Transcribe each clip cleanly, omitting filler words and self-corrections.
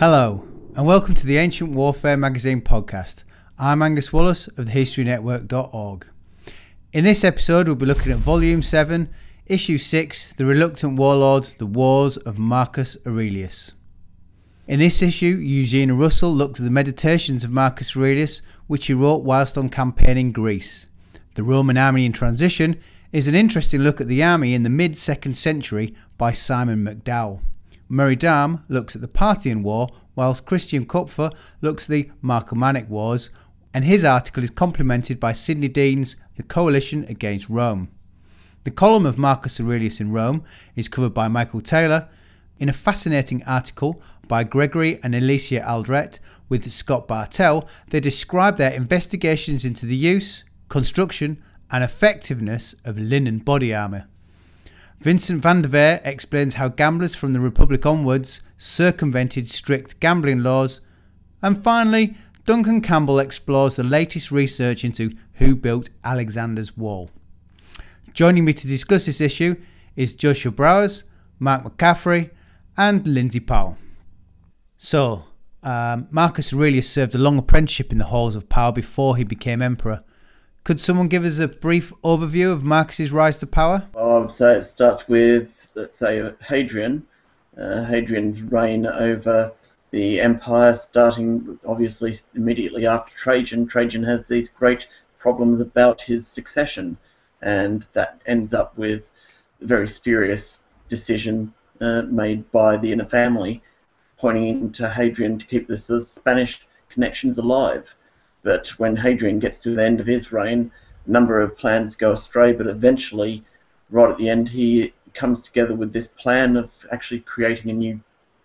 Hello, and welcome to the Ancient Warfare Magazine podcast. I'm Angus Wallace of thehistorynetwork.org. In this episode, we'll be looking at Volume 7, Issue 6, The Reluctant Warlord, The Wars of Marcus Aurelius. In this issue, Eugene Russell looked at the meditations of Marcus Aurelius, which he wrote whilst on campaign in Greece. The Roman Army in Transition is an interesting look at the army in the mid-2nd century by Simon McDowell. Murray Dahm looks at the Parthian War, whilst Christian Kupfer looks at the Marcomannic Wars, and his article is complemented by Sidney Dean's The Coalition Against Rome. The column of Marcus Aurelius in Rome is covered by Michael Taylor, in a fascinating article by Gregory and Alicia Aldrett with Scott Bartell. They describe their investigations into the use, construction and effectiveness of linen body armour. Vincent van der Veer explains how gamblers from the Republic onwards circumvented strict gambling laws. And finally, Duncan Campbell explores the latest research into who built Alexander's Wall. Joining me to discuss this issue is Joshua Browers, Mark McCaffrey and Lindsay Powell. So, Marcus Aurelius served a long apprenticeship in the halls of power before he became emperor. Could someone give us a brief overview of Marcus's rise to power? I would say it starts with, let's say, Hadrian. Hadrian's reign over the empire, starting obviously immediately after Trajan. Trajan has these great problems about his succession, and that ends up with a very spurious decision made by the inner family, pointing to Hadrian to keep the Spanish connections alive. But when Hadrian gets to the end of his reign, a number of plans go astray, but eventually, right at the end, he comes together with this plan of actually creating a new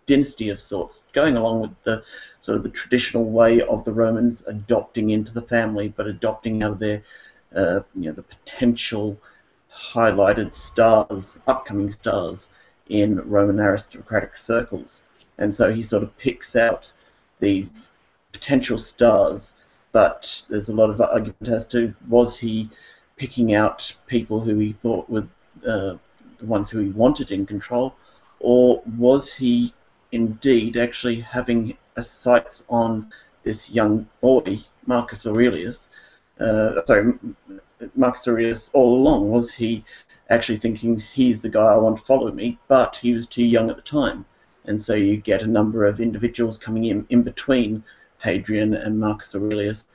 dynasty of sorts, going along with the sort of the traditional way of the Romans adopting into the family, but adopting out of their, the potential highlighted stars, upcoming stars in Roman aristocratic circles. And so he sort of picks out these potential stars. But there's a lot of argument as to, was he picking out people who he thought were the ones who he wanted in control, or was he indeed actually having sights on this young boy, Marcus Aurelius? Marcus Aurelius all along. Was he actually thinking, he's the guy I want to follow me, but he was too young at the time? And so you get a number of individuals coming in between Hadrian and Marcus Aurelius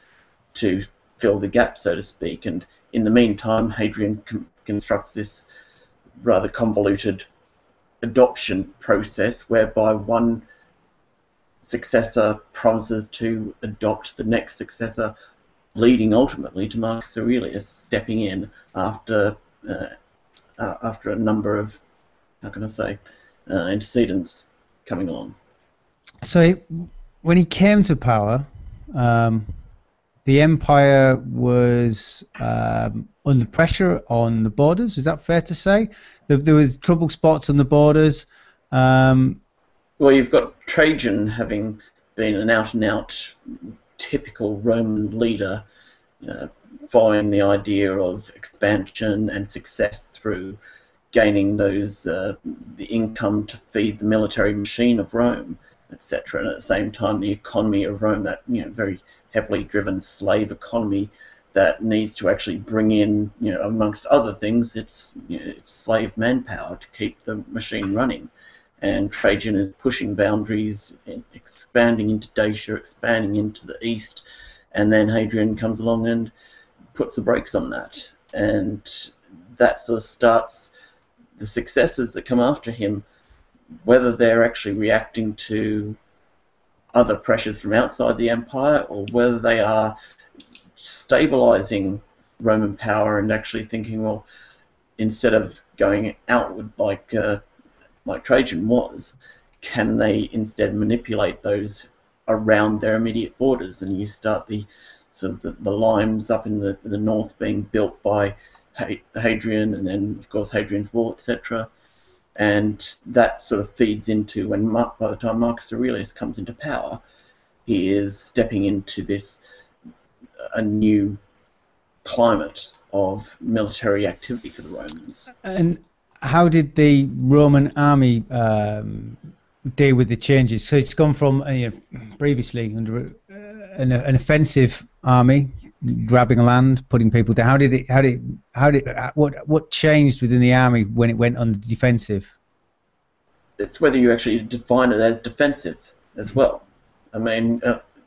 to fill the gap, so to speak. And in the meantime, Hadrian constructs this rather convoluted adoption process whereby one successor promises to adopt the next successor, leading ultimately to Marcus Aurelius stepping in after a number of, antecedents coming along. So when he came to power, the empire was under pressure on the borders. Is that fair to say? There was trouble spots on the borders. Well, you've got Trajan having been an out-and-out typical Roman leader, following the idea of expansion and success through gaining those the income to feed the military machine of Rome, etc. And at the same time, the economy of Rome, that very heavily driven slave economy that needs to actually bring in, amongst other things, it's slave manpower to keep the machine running. And Trajan is pushing boundaries, expanding into Dacia, expanding into the east, and then Hadrian comes along and puts the brakes on that. And that sort of starts the successors that come after him, whether they're actually reacting to other pressures from outside the empire, or whether they are stabilizing Roman power and actually thinking, well, instead of going outward like Trajan was, can they instead manipulate those around their immediate borders? And you start the sort of the limes up in the north being built by Hadrian, and then of course Hadrian's Wall, etc. And that sort of feeds into when, by the time Marcus Aurelius comes into power, he is stepping into this a new climate of military activity for the Romans. And how did the Roman army deal with the changes? So it's gone from previously under an offensive army, grabbing land, putting people down. What changed within the army when it went on the defensive? It's whether you actually define it as defensive as well. I mean,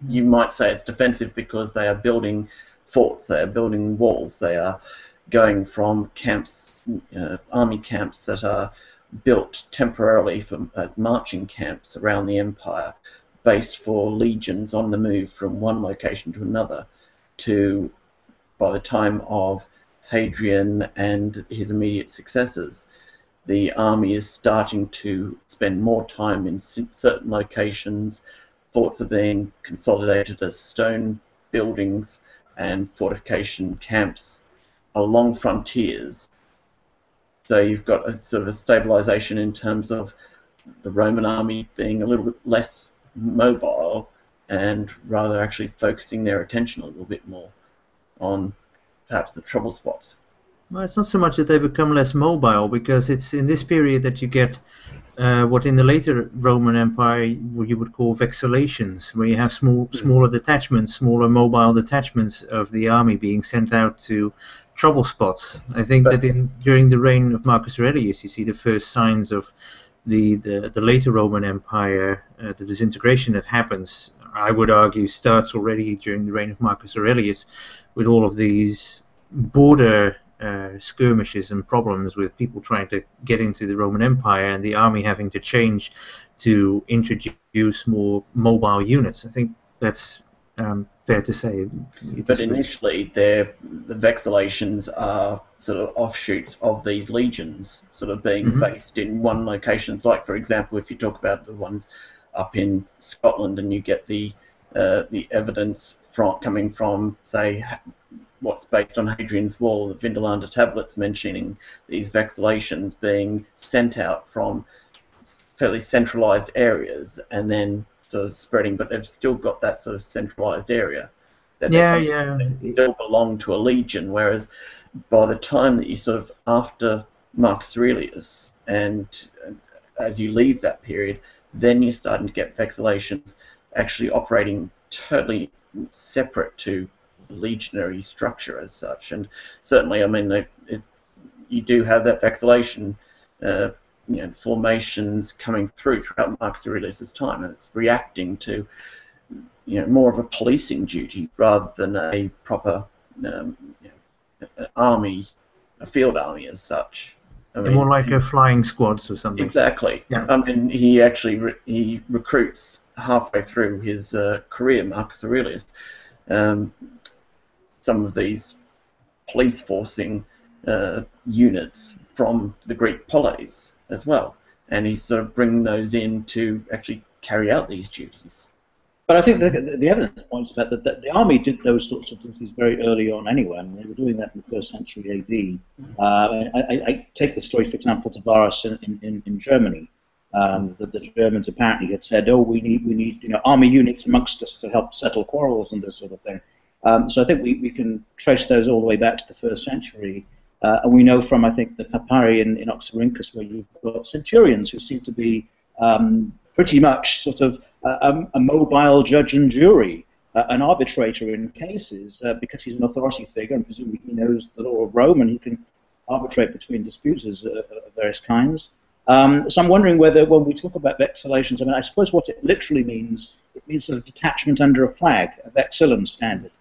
you might say it's defensive because they are building forts, they are building walls, they are going from camps, army camps that are built temporarily as marching camps around the empire, based for legions on the move from one location to another, to, by the time of Hadrian and his immediate successors, the army is starting to spend more time in certain locations. Forts are being consolidated as stone buildings and fortification camps along frontiers. So you've got a sort of a stabilization in terms of the Roman army being a little bit less mobile and rather actually focusing their attention a little bit more on perhaps the trouble spots. Well, it's not so much that they become less mobile, because it's in this period that you get what in the later Roman Empire you would call vexellations, where you have smaller detachments, smaller mobile detachments of the army being sent out to trouble spots. I think that during the reign of Marcus Aurelius, you see the first signs of the later Roman Empire, the disintegration that happens. I would argue starts already during the reign of Marcus Aurelius, with all of these border skirmishes and problems with people trying to get into the Roman Empire and the army having to change to introduce more mobile units. I think that's fair to say. But initially, the vexellations are sort of offshoots of these legions, sort of being based in one location. Like, for example, if you talk about the ones up in Scotland, and you get the evidence coming from, say, what's based on Hadrian's Wall, the Vindolanda tablets mentioning these vexellations being sent out from fairly centralized areas and then sort of spreading, but they've still got that sort of centralized area. They still belong to a legion, whereas by the time that you sort of, after Marcus Aurelius, and as you leave that period, then you're starting to get vexellations actually operating totally separate to legionary structure as such. And certainly, I mean, you do have that vexellation formations coming throughout Marcus Aurelius's time, and it's reacting to more of a policing duty rather than a proper army, a field army as such. I mean, more like a flying squads or something. Exactly. Yeah. I mean, he actually he recruits halfway through his career, Marcus Aurelius, some of these police forcing units from the Greek polis as well, and he's sort of bringing those in to actually carry out these duties. But I think the evidence points to that the army did those sorts of duties very early on anyway. I mean, they were doing that in the 1st century AD. I take the story, for example, to Varus in Germany. That the Germans apparently had said, "Oh, we need army units amongst us to help settle quarrels and this sort of thing." So I think we can trace those all the way back to the 1st century. And we know from, I think, the papyri in Oxyrhynchus, where you've got centurions who seem to be pretty much sort of a mobile judge and jury, an arbitrator in cases, because he's an authority figure and presumably he knows the law of Rome and he can arbitrate between disputes of various kinds. So I'm wondering whether, when we talk about vexellations, I mean, I suppose what it literally means, it means sort of detachment under a flag, a vexillum standard.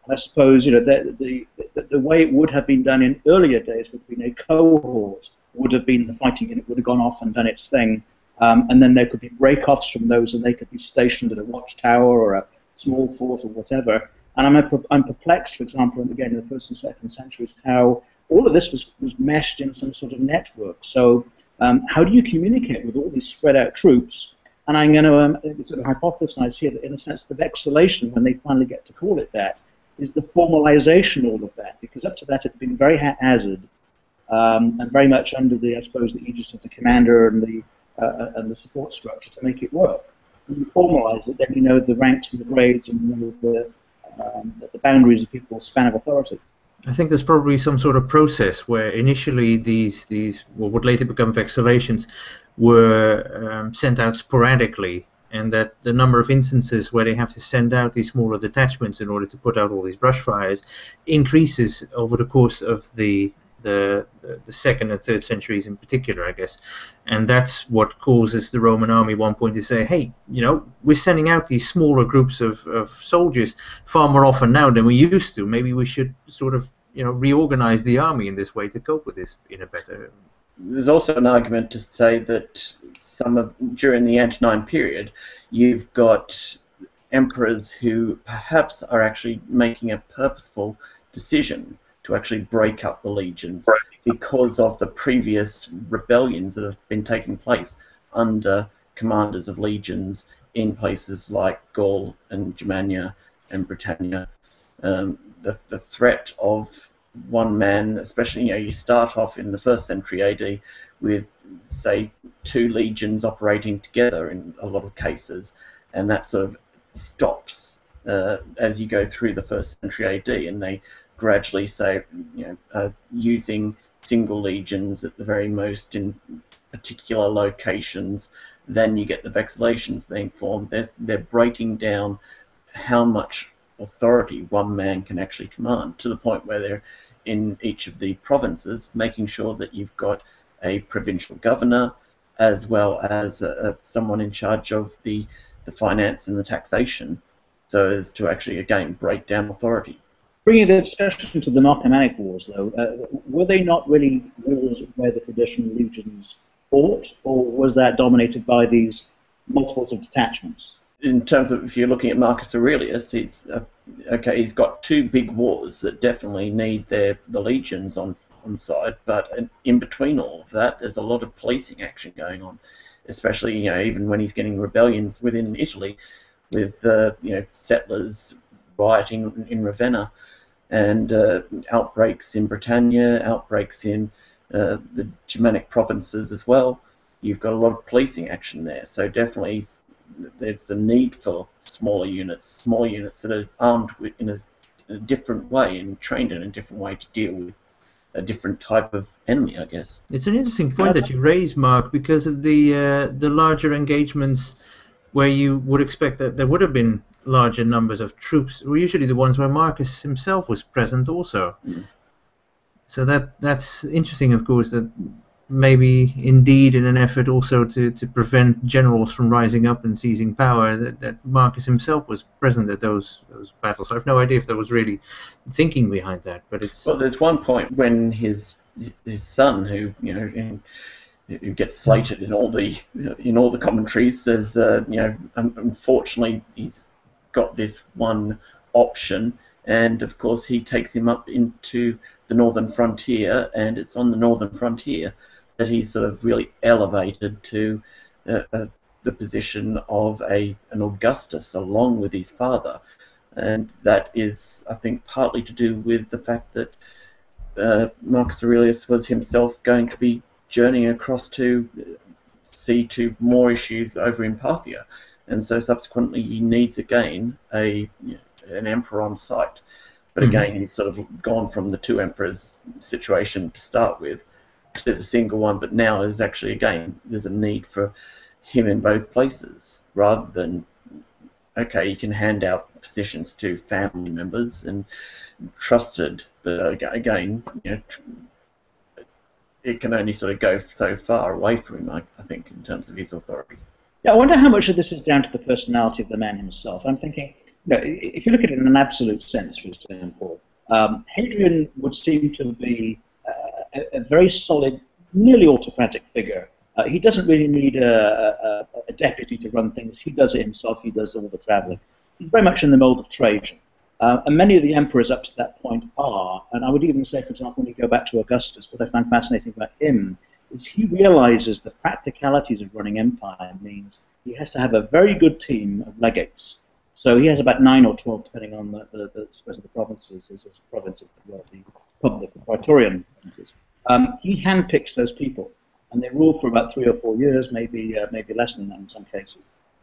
And I suppose the way it would have been done in earlier days would have been a cohort, would have been the fighting unit, would have gone off and done its thing, and then there could be break-offs from those, and they could be stationed at a watchtower or a small fort or whatever. And I'm perplexed, for example, and again in the 1st and 2nd centuries, how all of this was meshed in some sort of network. So how do you communicate with all these spread-out troops? And I'm going to sort of hypothesize here that, in a sense, the vexillation, when they finally get to call it that, is the formalization of all of that, because up to that it had been very haphazard and very much under the, I suppose, the aegis of the commander and the support structure to make it work. When you formalize it, then you know the ranks and the grades and you know the boundaries of people's span of authority. I think there's probably some sort of process where initially these what would later become vexellations were sent out sporadically, and that the number of instances where they have to send out these smaller detachments in order to put out all these brush fires increases over the course of the 2nd and 3rd centuries in particular, I guess. And that's what causes the Roman army at one point to say, hey, we're sending out these smaller groups of soldiers far more often now than we used to. Maybe we should sort of reorganize the army in this way to cope with this in a better. There's also an argument to say that during the Antonine period, you've got emperors who perhaps are actually making a purposeful decision to actually break up the legions because of the previous rebellions that have been taking place under commanders of legions in places like Gaul and Germania and Britannia. The threat of one man, especially, you start off in the 1st century AD with, say, 2 legions operating together in a lot of cases, and that sort of stops as you go through the 1st century AD, and they gradually say, using single legions at the very most in particular locations. Then you get the vexallations being formed. They're breaking down how much authority one man can actually command, to the point where they're in each of the provinces making sure that you've got a provincial governor as well as someone in charge of the finance and the taxation, so as to actually again break down authority. Bringing the discussion to the Marcomannic Wars, though, were they not really wars where the traditional legions fought, or was that dominated by these multiples of detachments? In terms of, if you're looking at Marcus Aurelius, he's got 2 big wars that definitely need the legions on side, but in between all of that, there's a lot of policing action going on, especially even when he's getting rebellions within Italy, with settlers rioting in Ravenna, and outbreaks in Britannia, outbreaks in the Germanic provinces as well. You've got a lot of policing action there, so definitely there's the need for smaller units that are armed in a different way and trained in a different way to deal with a different type of enemy, I guess. It's an interesting point that you raise, Mark, because of the larger engagements where you would expect that there would have been larger numbers of troops were usually the ones where Marcus himself was present also. So that's interesting, of course, that maybe indeed in an effort also to prevent generals from rising up and seizing power, that Marcus himself was present at those battles. I have no idea if there was really thinking behind that, but it's... Well, there's one point when his son, who who gets slated in all the commentaries, says unfortunately he's got this one option, and of course he takes him up into the northern frontier, and it's on the northern frontier that he's sort of really elevated to the position of an Augustus along with his father, and that is, I think, partly to do with the fact that Marcus Aurelius was himself going to be journeying across to see to more issues over in Parthia, and so subsequently he needs again an emperor on site. But again, he's sort of gone from the 2 emperors situation to start with to the single one, but now is actually, again, there's a need for him in both places, rather than, okay, you can hand out positions to family members and trusted, but again, it can only sort of go so far away from him, I think, in terms of his authority. Yeah, I wonder how much of this is down to the personality of the man himself. I'm thinking, if you look at it in an absolute sense, for example, Hadrian would seem to be a very solid, nearly autocratic figure. He doesn't really need a deputy to run things. He does it himself. He does all the traveling. He's very much in the mold of Trajan. And many of the emperors up to that point are. And I would even say, for example, when you go back to Augustus, what I find fascinating about him is he realizes the practicalities of running empire means he has to have a very good team of legates. So he has about 9 or 12, depending on the space of the provinces. There's a province of the Praetorian provinces. He handpicks those people, and they rule for about 3 or 4 years, maybe less than that in some cases.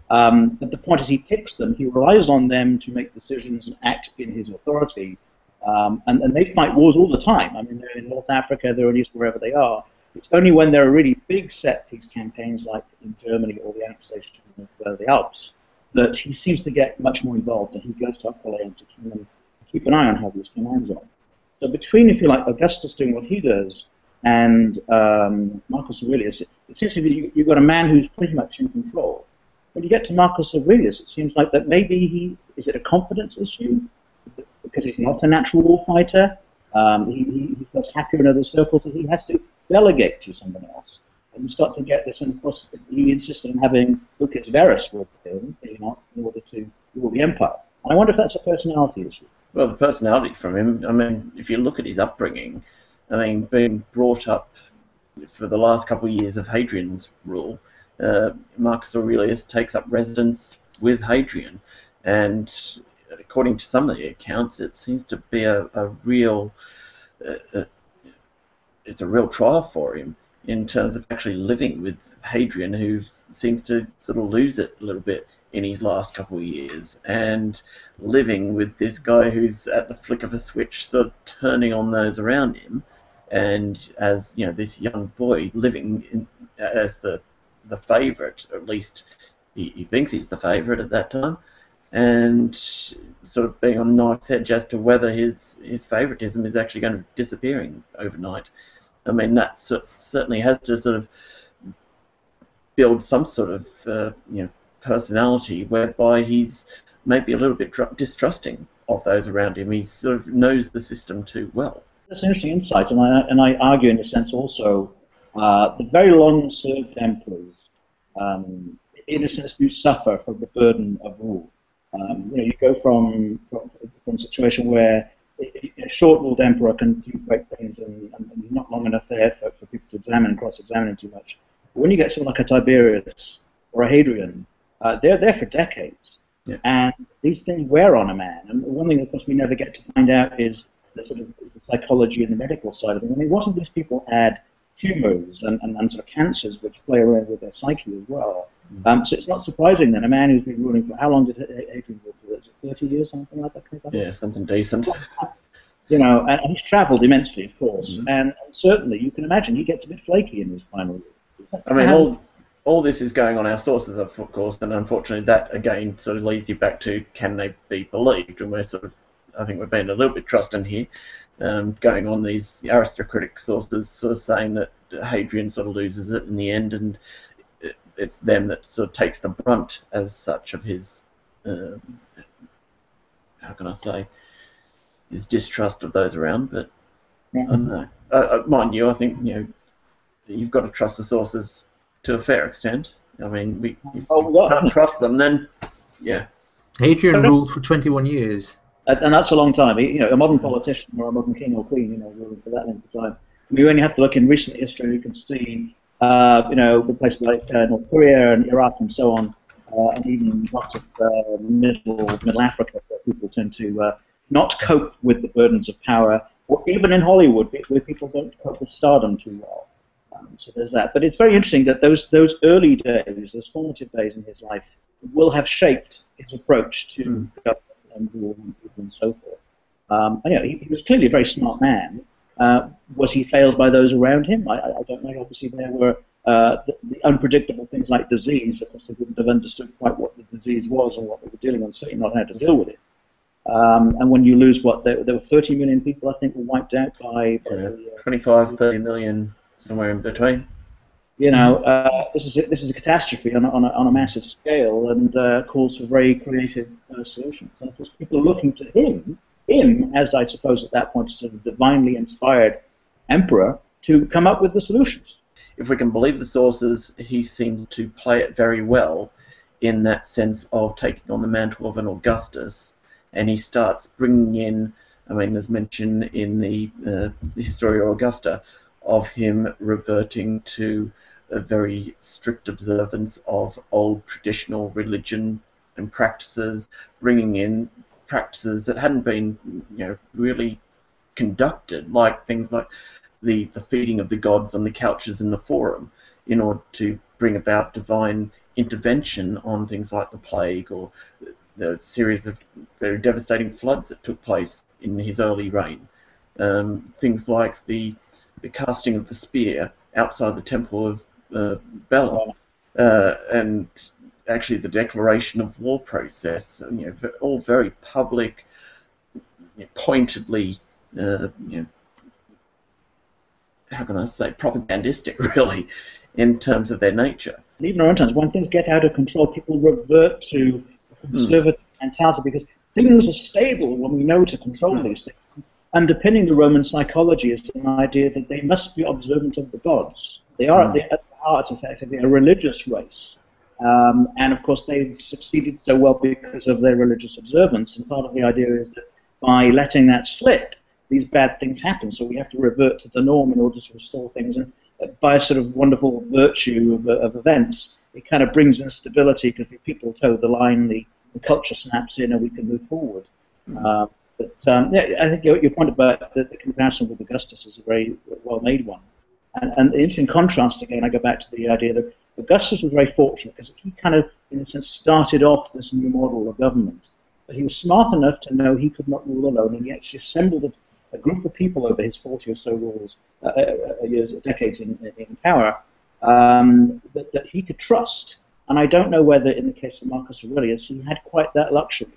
But the point is, he picks them. He relies on them to make decisions and act in his authority. And they fight wars all the time. I mean, they're in North Africa, they're in East, wherever they are. It's only when there are really big set-piece campaigns like in Germany or the annexation of the Alps that he seems to get much more involved, and he goes to Aquileia to keep an eye on how these commands are. So between, if you like, Augustus doing what he does and Marcus Aurelius, it seems to be you've got a man who's pretty much in control. When you get to Marcus Aurelius, it seems like that maybe is it a confidence issue? Because he's not a natural war fighter. He feels happier in other circles, and he has to delegate to someone else. And you start to get this, and of course, he insisted on having Lucas Verus with him, in order to rule the empire. And I wonder if that's a personality issue. Well, the personality from him, I mean, if you look at his upbringing, I mean, being brought up for the last couple of years of Hadrian's rule, Marcus Aurelius takes up residence with Hadrian, and according to some of the accounts, it seems to be a real, it's a real trial for him in terms of actually living with Hadrian, who seems to sort of lose it a little bit in his last couple of years, and living with this guy who's at the flick of a switch sort of turning on those around him, and as you know, this young boy living as the favourite, at least he thinks he's the favourite at that time, and sort of being on knife's edge as to whether his favouritism is actually going to be disappearing overnight. I mean, that certainly has to sort of build some sort of personality whereby he's maybe a little bit distrusting of those around him. He sort of knows the system too well. That's an interesting insight, and I argue in a sense also the very long-served emperors, in a sense, do suffer from the burden of rule. You go from a situation where a short-ruled emperor can do great things and not long enough there for people to examine and cross-examine him too much. But when you get someone like a Tiberius or a Hadrian, they're there for decades. Yeah. And these things wear on a man. And one thing, of course, we never get to find out is the sort of the psychology and the medical side of it. I mean, what if these people had tumors and sort of cancers which play around with their psyche as well? So it's not surprising that a man who's been ruling for, how long did Hadrian rule for? 30 years, something like that? Yeah, something decent. And he's travelled immensely, of course, and certainly you can imagine he gets a bit flaky in his final years. I mean, all this is going on our sources, of course, and unfortunately that again sort of leads you back to, can they be believed? And we're sort of, I think we're being a little bit trusting here, going on these aristocratic sources, sort of saying that Hadrian sort of loses it in the end, and it's them that sort of takes the brunt as such of his, how can I say, his distrust of those around. But I don't know. Mind you, I think you've got to trust the sources to a fair extent. I mean, we can't trust them, then yeah. Hadrian ruled for 21 years. And that's a long time. A modern politician or a modern king or queen, ruling for that length of time. We only have to look in recent history. You can see, places like North Korea and Iraq and so on, and even lots of Middle Africa, where people tend to not cope with the burdens of power, or even in Hollywood, where people don't cope with stardom too well. So there's that. But it's very interesting that those early days, those formative days in his life, will have shaped his approach to government and rule and so forth. He was clearly a very smart man. Was he failed by those around him? I don't know. Obviously, there were the unpredictable things like disease. Of course, they wouldn't have understood quite what the disease was and what they were dealing with, certainly not how to deal with it. And when you lose there were 30 million people, I think, were wiped out by 25, 30 million, somewhere in between. This is a catastrophe on a massive scale, and calls for very creative solutions. And of course, people are looking to him as I suppose at that point, sort of divinely inspired emperor, to come up with the solutions. If we can believe the sources, he seems to play it very well in that sense of taking on the mantle of an Augustus, and he starts bringing in, I mean, there's mention in the Historia Augusta of him reverting to a very strict observance of old traditional religion and practices, bringing in practices that hadn't been, really conducted, like things like the feeding of the gods on the couches in the forum, in order to bring about divine intervention on things like the plague or the series of very devastating floods that took place in his early reign. Things like the casting of the spear outside the Temple of Bella, and actually the declaration of war process, all very public, pointedly, how can I say, propagandistic, really, in terms of their nature. Even our own times, when things get out of control, people revert to conservative mentality because things are stable when we know to control these things. Underpinning the Roman psychology is an idea that they must be observant of the gods. They are at the heart, effectively, a religious race. And of course, they've succeeded so well because of their religious observance. And part of the idea is that by letting that slip, these bad things happen. So we have to revert to the norm in order to restore things. And by a sort of wonderful virtue of events, it kind of brings in stability because people toe the line, the culture snaps in, and we can move forward. Yeah, I think your point about the comparison with Augustus is a very well-made one. And the interesting contrast, again, I go back to the idea that Augustus was very fortunate because he kind of, in a sense, started off this new model of government. But he was smart enough to know he could not rule alone, and he actually assembled a group of people over his 40 or so decades in power that he could trust. And I don't know whether, in the case of Marcus Aurelius, he had quite that luxury.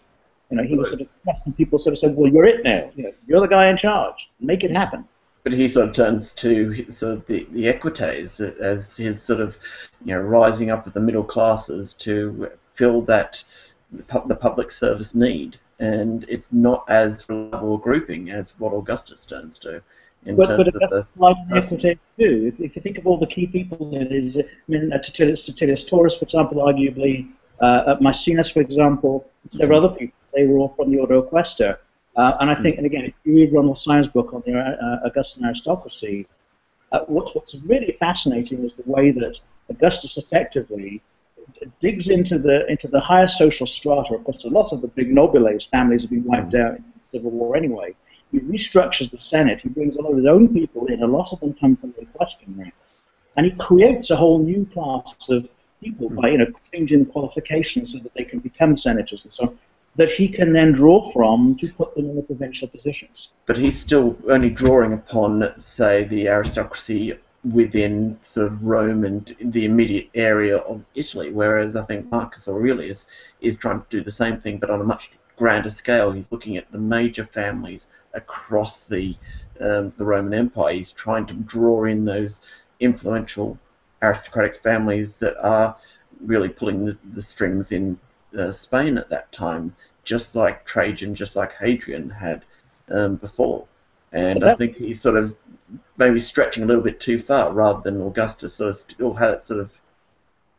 He was sort of trusting people, sort of said, "Well, you're it now. You're the guy in charge. Make it happen." But he sort of turns to sort of the equites as his sort of rising up of the middle classes to fill that the public service need, and it's not as reliable a grouping as what Augustus turns to in terms of the equites too. If you think of all the key people, Tertullus Taurus, for example, arguably Maecenas, for example, several other people. They were all from the Ordo Equester. And I think, and again, if you read Ronald Syme's book on the Augustan aristocracy, what's really fascinating is the way that Augustus effectively digs into the higher social strata. Of course, a lot of the big nobiles families have been wiped out in the Civil War anyway. He restructures the Senate. He brings a lot of his own people in. A lot of them come from the Equestrian ranks. And he creates a whole new class of people by changing qualifications so that they can become senators and so on, that he can then draw from to put them in the provincial positions. But he's still only drawing upon, say, the aristocracy within sort of Rome and the immediate area of Italy, whereas I think Marcus Aurelius is trying to do the same thing, but on a much grander scale. He's looking at the major families across the Roman Empire. He's trying to draw in those influential aristocratic families that are really pulling the strings in Spain at that time, just like Trajan, just like Hadrian had before. And I think he's sort of maybe stretching a little bit too far, rather than Augustus sort of still had it sort of,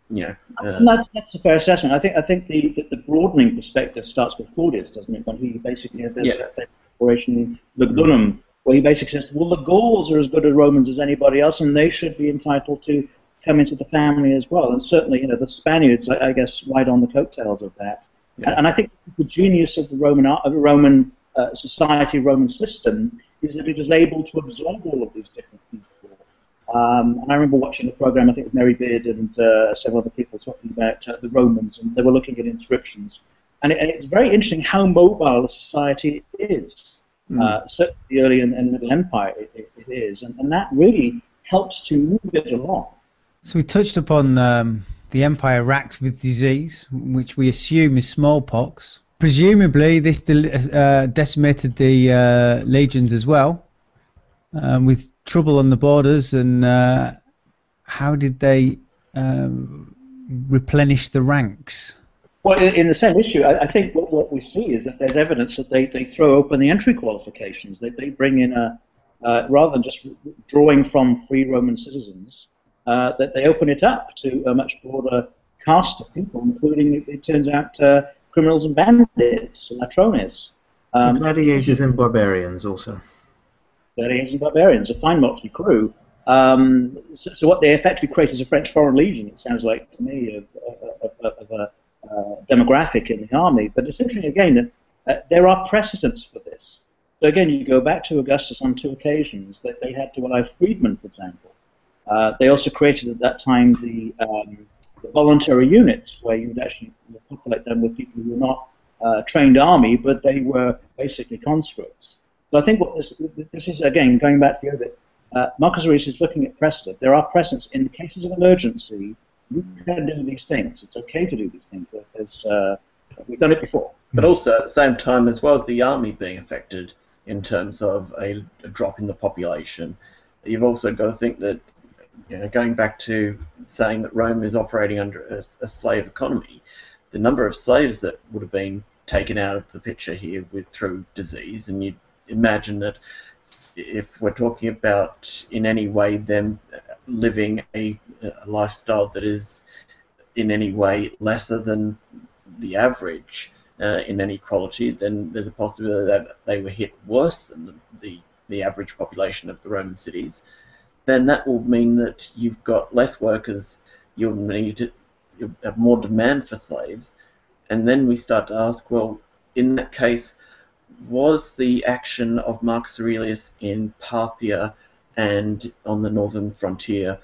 that's a fair assessment. I think the broadening perspective starts with Claudius, doesn't it? When he basically has that oration Lugdunum, where he basically says, well, the Gauls are as good as Romans as anybody else, and they should be entitled to come into the family as well. And certainly, the Spaniards, I guess, ride on the coattails of that. Yeah. And I think the genius of the Roman society, Roman system, is that it is able to absorb all of these different people. And I remember watching the program, I think with Mary Beard and several other people talking about the Romans, and they were looking at inscriptions. And it's very interesting how mobile a society is. Certainly the early and middle empire it is. And that really helps to move it along. So we touched upon the empire racked with disease, which we assume is smallpox. Presumably this decimated the legions as well, with trouble on the borders. And how did they replenish the ranks? Well, in the same issue, I think what we see is that there's evidence that they throw open the entry qualifications. They bring in rather than just drawing from free Roman citizens, that they open it up to a much broader cast of people, including, it turns out, criminals and bandits, latrones. Gladiators and barbarians also. Gladiators and barbarians, a fine motley crew. So what they effectively create is a French Foreign Legion, it sounds like to me, of a demographic in the army. But it's interesting, again, that there are precedents for this. So again, you go back to Augustus on 2 occasions, that they had to allow freedmen, for example. They also created at that time the voluntary units, where you would actually populate them with people who were not trained army, but they were basically conscripts. So I think what this is, again, going back to the other, Marcus Aurelius is looking at precedent. There are precedents in cases of emergency. You can do these things. It's okay to do these things. We've done it before. But also at the same time, as well as the army being affected in terms of a drop in the population, you've also got to think that, going back to saying that Rome is operating under a slave economy, the number of slaves that would have been taken out of the picture here through disease, and you'd imagine that if we're talking about in any way them living a lifestyle that is in any way lesser than the average in any quality, then there's a possibility that they were hit worse than the average population of the Roman cities. Then that will mean that you've got less workers, you'll have more demand for slaves, and then we start to ask, well, in that case, was the action of Marcus Aurelius in Parthia and on the northern frontier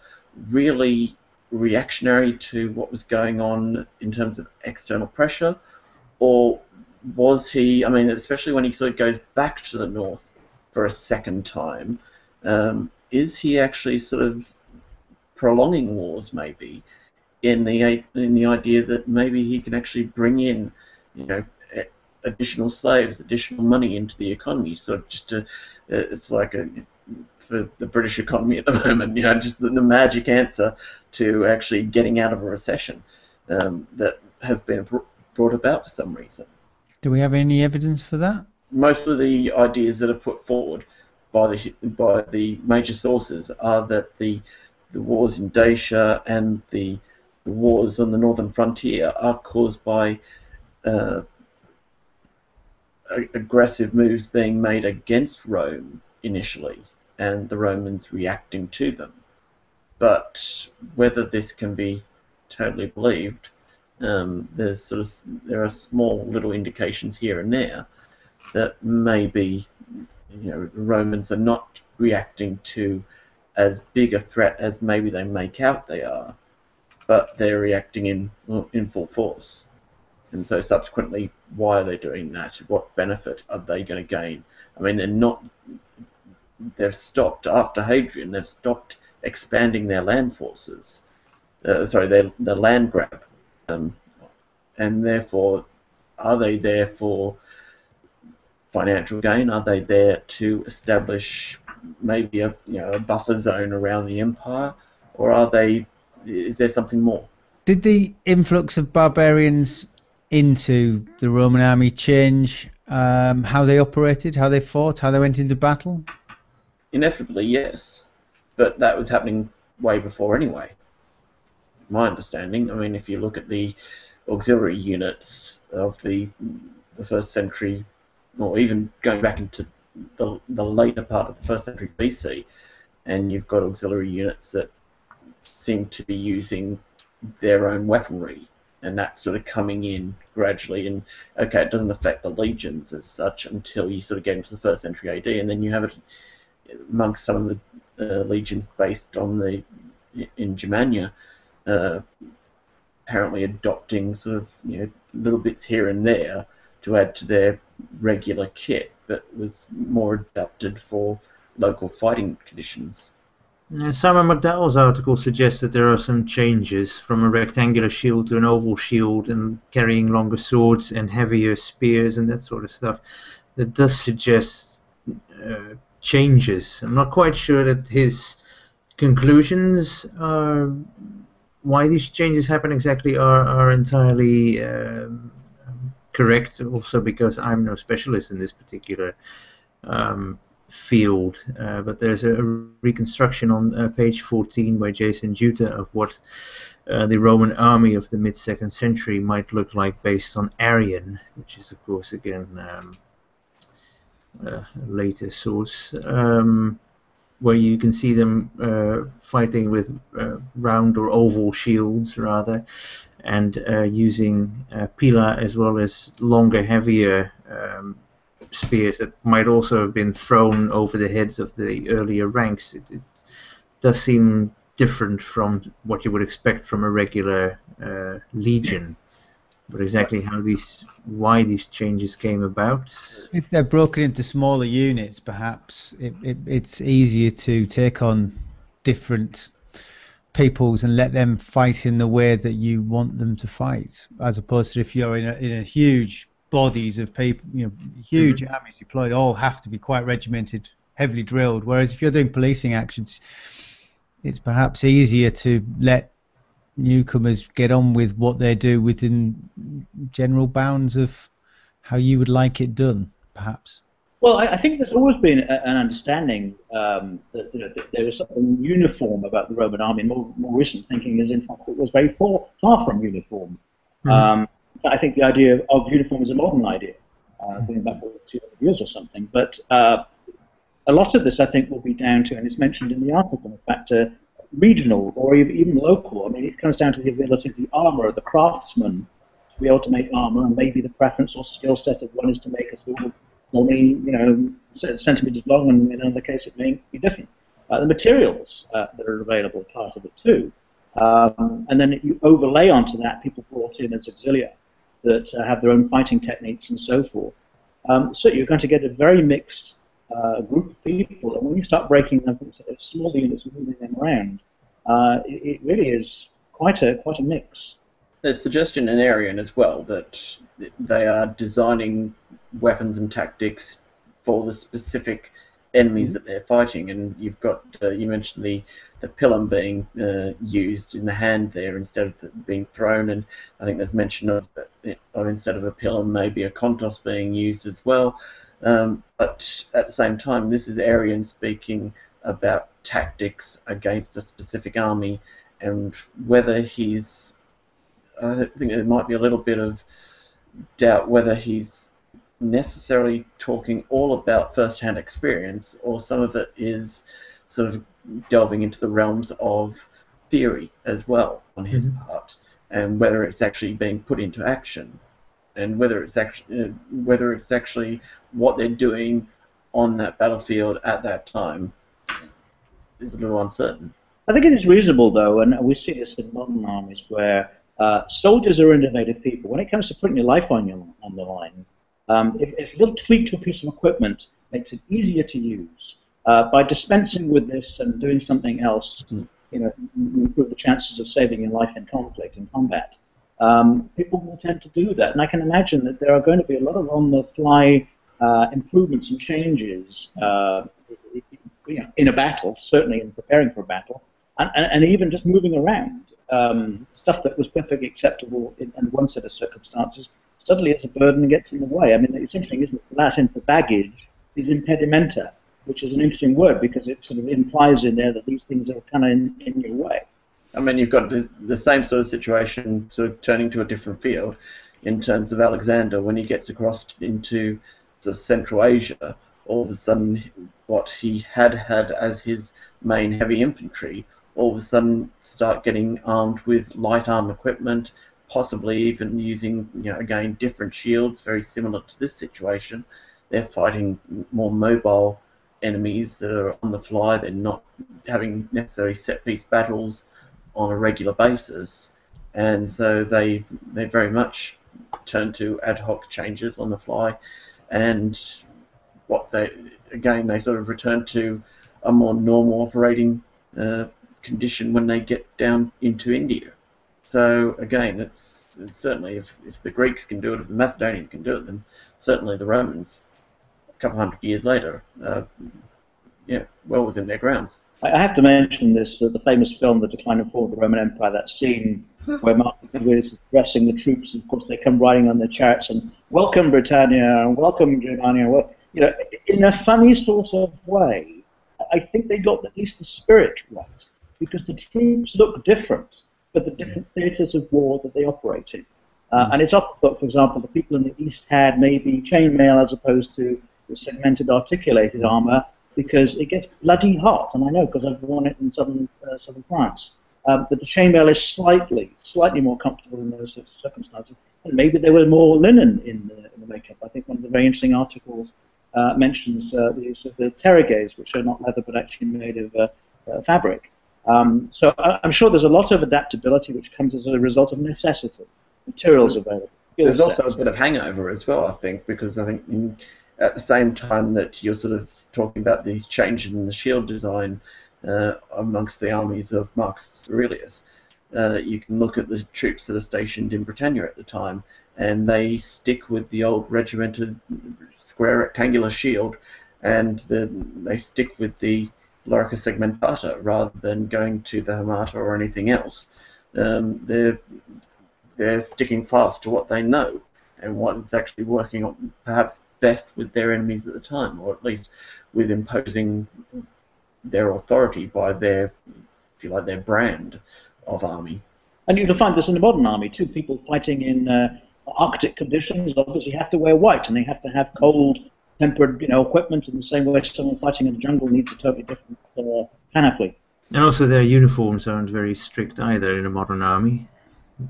really reactionary to what was going on in terms of external pressure? Or was he, I mean, especially when he sort of goes back to the north for a second time, is he actually sort of prolonging wars maybe in the idea that maybe he can actually bring in, additional slaves, additional money into the economy, sort of just to, it's like for the British economy at the moment, just the magic answer to actually getting out of a recession that has been brought about for some reason. Do we have any evidence for that? Most of the ideas that are put forward by the major sources are that the wars in Dacia and the wars on the northern frontier are caused by aggressive moves being made against Rome initially, and the Romans reacting to them. But whether this can be totally believed, there are small little indications here and there that maybe the Romans are not reacting to as big a threat as maybe they make out they are, but they're reacting in full force. And so subsequently, why are they doing that? What benefit are they going to gain? I mean, they've stopped, after Hadrian, they've stopped expanding their land forces, their land grab. And therefore, are they there for financial gain? Are they there to establish maybe a buffer zone around the empire? Or is there something more? Did the influx of barbarians into the Roman army change how they operated, how they fought, how they went into battle? Inevitably, yes. But that was happening way before anyway. My understanding, I mean, if you look at the auxiliary units of the first century, or even going back into the later part of the first century BC, and you've got auxiliary units that seem to be using their own weaponry, and that's sort of coming in gradually, and okay, it doesn't affect the legions as such until you sort of get into the first century AD, and then you have it amongst some of the legions based on in Germania, apparently adopting sort of little bits here and there to add to their regular kit, but was more adapted for local fighting conditions. Simon McDowell's article suggests that there are some changes from a rectangular shield to an oval shield and carrying longer swords and heavier spears and that sort of stuff. That does suggest changes. I'm not quite sure that his conclusions are why these changes happen exactly are entirely correct, also because I'm no specialist in this particular field, but there's a reconstruction on page 14 by Jason Juta of what the Roman army of the mid-2nd century might look like based on Arrian, which is of course again a later source, where you can see them fighting with round or oval shields rather, and using pila as well as longer, heavier spears that might also have been thrown over the heads of the earlier ranks. It does seem different from what you would expect from a regular legion. But exactly why these changes came about. If they're broken into smaller units, perhaps it's easier to take on different peoples and let them fight in the way that you want them to fight, as opposed to if you're in a huge bodies of people, huge armies deployed, all have to be quite regimented, heavily drilled. Whereas if you're doing policing actions, it's perhaps easier to let newcomers get on with what they do within general bounds of how you would like it done, perhaps. Well, I think there's always been an understanding that, that there was something uniform about the Roman army. More recent thinking is, in fact, it was very far from uniform. I think the idea of uniform is a modern idea, going back 200 years or something. But a lot of this, I think, will be down to, and it's mentioned in the article, in fact, regional or even local. I mean, it comes down to the ability of the armourer, the craftsman, to be able to make armour, and maybe the preference or skill set of one is to make a sort of only, centimeters long, and in another case it may be different. The materials that are available are part of it too. And then you overlay onto that people brought in as auxilia that have their own fighting techniques and so forth. So you're going to get a very mixed group of people, and when you start breaking them into small units and moving them around, it really is quite a mix. There's suggestion in Arian as well that they are designing weapons and tactics for the specific enemies that they're fighting, and you've got you mentioned the pilum being used in the hand there instead of being thrown, and I think there's mention of instead of a pilum maybe a kontos being used as well. But at the same time, this is Arian speaking about tactics against a specific army, and whether he's, I think there might be a little bit of doubt whether he's necessarily talking all about first-hand experience, or some of it is sort of delving into the realms of theory as well on his part, and whether it's actually being put into action, and whether it's actually what they're doing on that battlefield at that time is a little uncertain. I think it is reasonable, though, and we see this in modern armies where soldiers are innovative people. When it comes to putting your life on the line, if a little tweak to a piece of equipment makes it easier to use, by dispensing with this and doing something else, you improve the chances of saving your life in conflict, in combat, people will tend to do that. And I can imagine that there are going to be a lot of on-the-fly improvements and changes in a battle, certainly in preparing for a battle, and even just moving around. Stuff that was perfectly acceptable in one set of circumstances suddenly is a burden and gets in the way. I mean, it's interesting, isn't it? Latin for baggage is impedimenta, which is an interesting word because it sort of implies in there that these things are kind of in your way. I mean, you've got the same sort of situation sort of turning to a different field in terms of Alexander when he gets across into sort of Central Asia. All of a sudden, what he had as his main heavy infantry, all of a sudden start getting armed with light arm equipment, possibly even using, again, different shields, very similar to this situation. They're fighting more mobile enemies that are on the fly. They're not having necessarily set-piece battles on a regular basis, and so they very much turn to ad hoc changes on the fly, and they sort of return to a more normal operating condition when they get down into India. So again, it's certainly if the Greeks can do it, if the Macedonians can do it, then certainly the Romans, a couple hundred years later, well within their grounds. I have to mention this, the famous film, The Decline and Fall of the Roman Empire, that scene where Marcus Aurelius is addressing the troops, and of course they come riding on their chariots and welcome Britannia and welcome Germania. Well, in a funny sort of way, I think they got at least the spirit right, because the troops look different, but the different theatres of war that they operate in. And it's often thought, for example, the people in the East had maybe chainmail as opposed to the segmented articulated armour, because it gets bloody hot, and I know because I've worn it in southern France. But the chainmail is slightly more comfortable in those sorts of circumstances, and maybe there was more linen in the makeup. I think one of the very interesting articles mentions the use of the terregays, which are not leather but actually made of fabric. So I'm sure there's a lot of adaptability which comes as a result of necessity. Materials available. There's also a bit of hangover as well, I think, because I think at the same time that you're sort of talking about these changes in the shield design amongst the armies of Marcus Aurelius, you can look at the troops that are stationed in Britannia at the time, and they stick with the old regimented square rectangular shield, and they stick with the lorica segmentata rather than going to the hamata or anything else. They're sticking fast to what they know and what's actually working on perhaps best with their enemies at the time, or at least with imposing their authority by their, if you like, their brand of army. And you'll find this in the modern army too. People fighting in Arctic conditions obviously have to wear white, and they have to have cold-tempered, equipment in the same way someone fighting in the jungle needs a totally different panoply. And also their uniforms aren't very strict either in a modern army.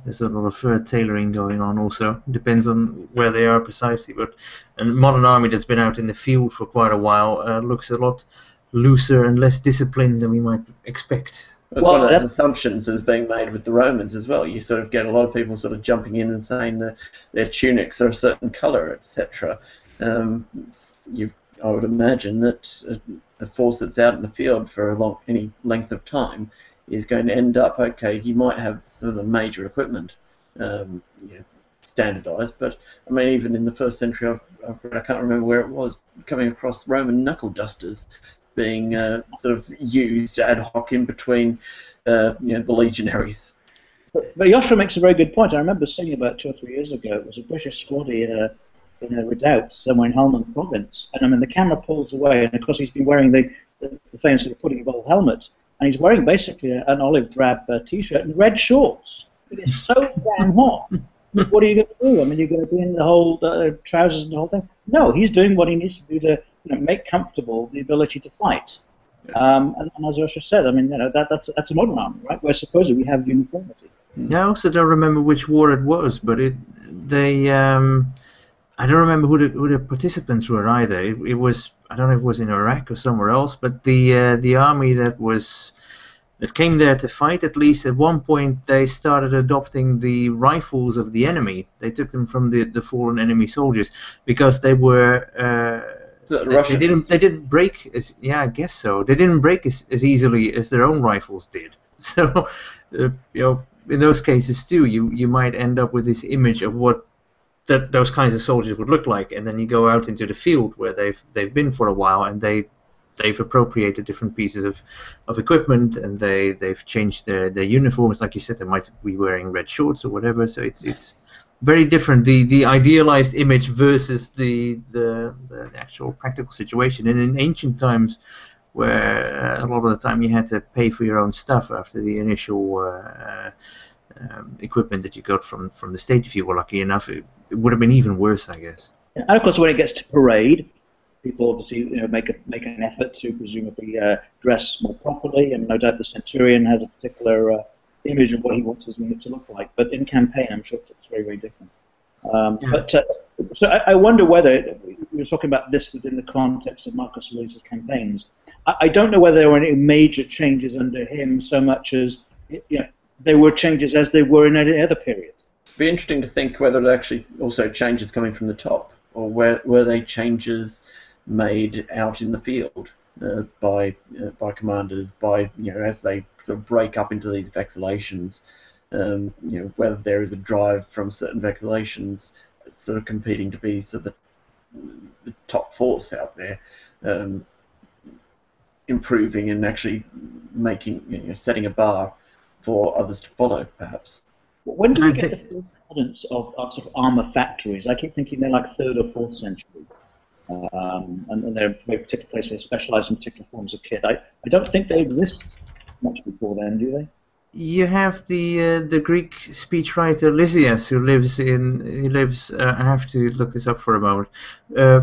There's a lot of tailoring going on also. Depends on where they are precisely. But a modern army that's been out in the field for quite a while looks a lot looser and less disciplined than we might expect. That's one of those assumptions that's being made with the Romans as well. You sort of get a lot of people sort of jumping in and saying that their tunics are a certain colour, etc. I would imagine that a force that's out in the field for any length of time is going to end up, okay, you might have some of the major equipment standardised, but I mean, even in the first century, I can't remember where it was, coming across Roman knuckle dusters being sort of used ad hoc in between the legionaries. But Joshua makes a very good point. I remember seeing about 2 or 3 years ago, it was a British squaddy in a redoubt somewhere in Helmand province, and I mean the camera pulls away, and of course he's been wearing the famous sort of pudding-bowl helmet, and he's wearing basically an olive drab t-shirt and red shorts. It is so damn hot. What are you going to do? I mean, you're going to be in the whole trousers and the whole thing? No, he's doing what he needs to do to make comfortable the ability to fight. And as Joshua said, I mean, that's a modern army, right? Where supposedly we have uniformity. Yeah, I also don't remember which war it was, but I don't remember who the participants were either. It was, I don't know if it was in Iraq or somewhere else, but the army that came there to fight, at least at one point they started adopting the rifles of the enemy. They took them from the fallen enemy soldiers because they were they didn't break as, I guess so. They didn't break as easily as their own rifles did. So in those cases too, you might end up with this image of what those kinds of soldiers would look like, and then you go out into the field where they've been for a while, and they've appropriated different pieces of equipment, and they've changed their uniforms. Like you said, they might be wearing red shorts or whatever. So it's very different. The idealized image versus the actual practical situation. And in ancient times, where a lot of the time you had to pay for your own stuff after the initial equipment that you got from the state, if you were lucky enough, it would have been even worse, I guess. And of course, when it gets to parade, people obviously make an effort to presumably dress more properly, and no doubt the centurion has a particular image of what he wants his unit to look like. But in campaign, I'm sure it's very, very different. So I wonder whether we were talking about this within the context of Marcus Aurelius' campaigns. I don't know whether there were any major changes under him so much as there were changes as they were in any other period. It'd be interesting to think whether it actually also changes coming from the top, or were they changes made out in the field by commanders, as they sort of break up into these vexallations, whether there is a drive from certain vexallations sort of competing to be sort of the top force out there, improving and actually making, setting a bar for others to follow, perhaps. When do we get the first evidence of sort of armor factories? I keep thinking they're like 3rd or 4th century, and they're very particular places. They specialize in particular forms of kit. I don't think they exist much before then, do they? You have the Greek speechwriter Lysias, who lives. I have to look this up for a moment.